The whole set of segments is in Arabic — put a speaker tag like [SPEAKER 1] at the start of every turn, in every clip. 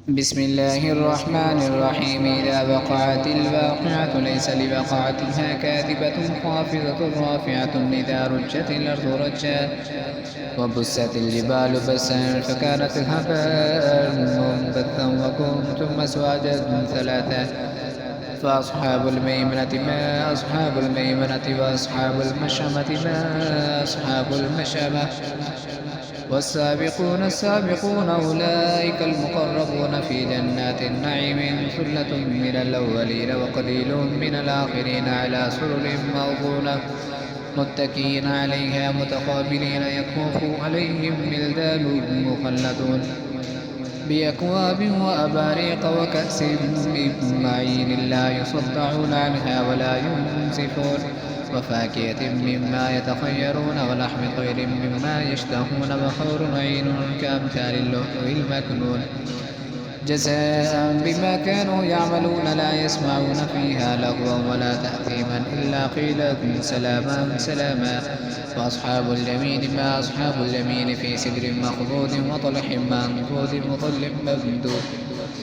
[SPEAKER 1] بسم الله الرحمن الرحيم. إذا وقعت الواقعة ليس لوقعتها كاذبة خافضة رافعة. إذا رجت الأرض رجا وبست الجبال بسا فكانت هباء منبثا وكنتم أزواجا ثلاثة. فأصحاب الميمنة ما أصحاب الميمنة وأصحاب المشأمة ما أصحاب المشأمة. والسابقون السابقون أولئك المقربون في جنات النعيم. ثلة من الأولين وقليل من الآخرين على سرر موضونة متكئين عليها متقابلين. يطوف عليهم ولدان مخلدون بأكواب وأباريق وكأس من معين لا يصدعون عنها ولا ينزفون. وفاكهة مما يتخيرون ولحم طير مما يشتهون وحور عين كأمثال اللؤلؤ المكنون جزاء بما كانوا يعملون. لا يسمعون فيها لغوا ولا تأثيما إلا قيلا سلاما سلاما. وأصحاب اليمين ما أصحاب اليمين في سدر مخضود وطلح منضود وظل ممدود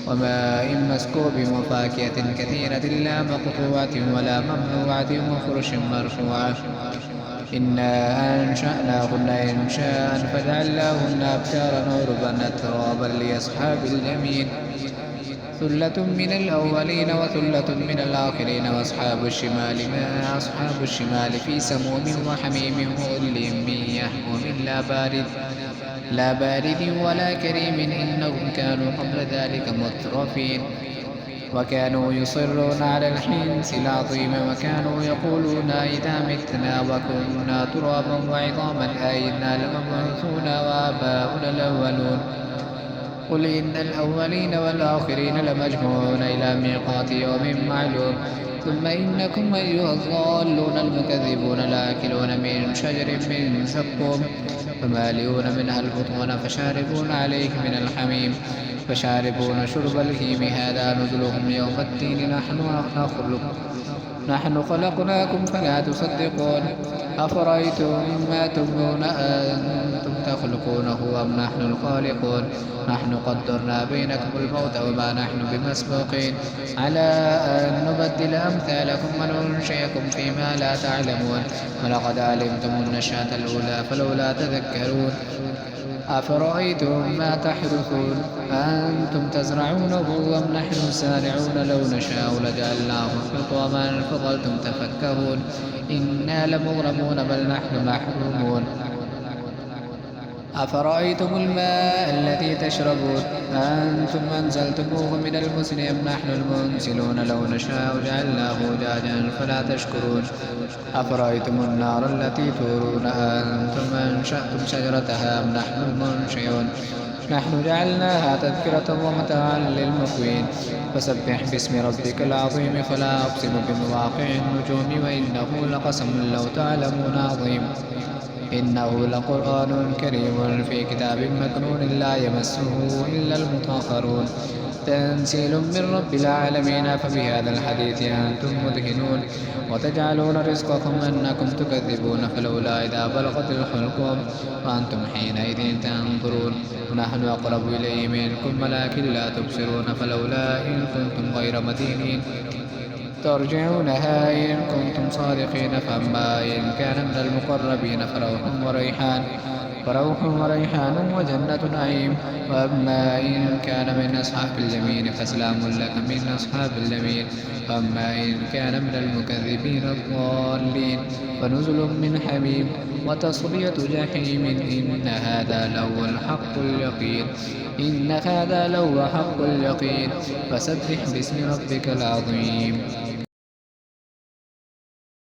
[SPEAKER 1] وماء مسكوب وفاكهة كثيرة لا مقطوعة ولا ممنوعة وفرش مرفوعة. إنا أنشأناهن إنشاء فجعلناهن أبكارا عربا أترابا لأصحاب اليمين. ثلة من الأولين وثلة من الآخرين. وأصحاب الشمال ما أصحاب الشمال في سموم وحميم وظل من يحموم لا بارد ولا كريم. إنهم كانوا قبل ذلك مترفين وكانوا يصرون على الحنث العظيم. وكانوا يقولون إذا متنا وكنا ترابا وعظاما أئنا لمبعوثون وآباؤنا الأولون. قل إن الأولين والآخرين لمجموعون إلى ميقات يوم معلوم. ثم إنكم أيها الضالون المكذبون لآكلون من شجر من زقوم فمالئون منها البطون فشاربون عليه من الحميم فشاربون شرب الهيم. هذا نزلهم يوم الدين. نحن خلقناكم فلا تصدقون. أفرأيتم ما تمنون أنتم تخلقونه أم نحن الخالقون. نحن قدرنا بينكم الموت وما نحن بمسبوقين على أن نبدل أمثالكم وننشئكم فيما لا تعلمون. ولقد علمتم النشأة الأولى فلولا تذكرون. أفرأيتم ما تحرثون أنتم تزرعونه أم نحن الزارعون. لو نشاء لجعلناه حطاما فظلتم تفكهون. إنا لمغرمون بل نحن محرومون. أفرأيتم الماء الذي تشربون أنتم أنزلتموه من المزن أم نحن المنزلون. لو نشاء جعلناه أجاجا فلا تشكرون. أفرأيتم النار التي تورون أنتم أنشأتم شجرتها أم نحن المنشئون. نحن جعلناها تذكرة ومتاعا للمقوين. فسبح باسم ربك العظيم. فلا أقسم بمواقع النجوم وإنه لقسم لو تعلمون عظيم. إنه لقرآن كريم في كتاب مكنون لا يمسه إلا المطهرون. تنزيل من رب العالمين. فبهذا الحديث أنتم مدهنون وتجعلون رزقكم أنكم تكذبون. فلولا إذا بلغت الحلقوم وأنتم حينئذ تنظرون. ونحن أقرب إليه منكم ولكن لا تبصرون. فلولا إن كنتم غير مدينين ترجعونها إن كنتم صادقين. فأما إن كان من المقربين فروح وريحان وجنة نعيم. وأما إن كان من أصحاب اليمين فسلام لك من أصحاب اليمين. وأما إن كان من المكذبين الضالين فنزل من حميم وتصلية جحيم. إن هذا لهو الحق اليقين. إن هذا لهو حق اليقين. فسبح باسم ربك العظيم.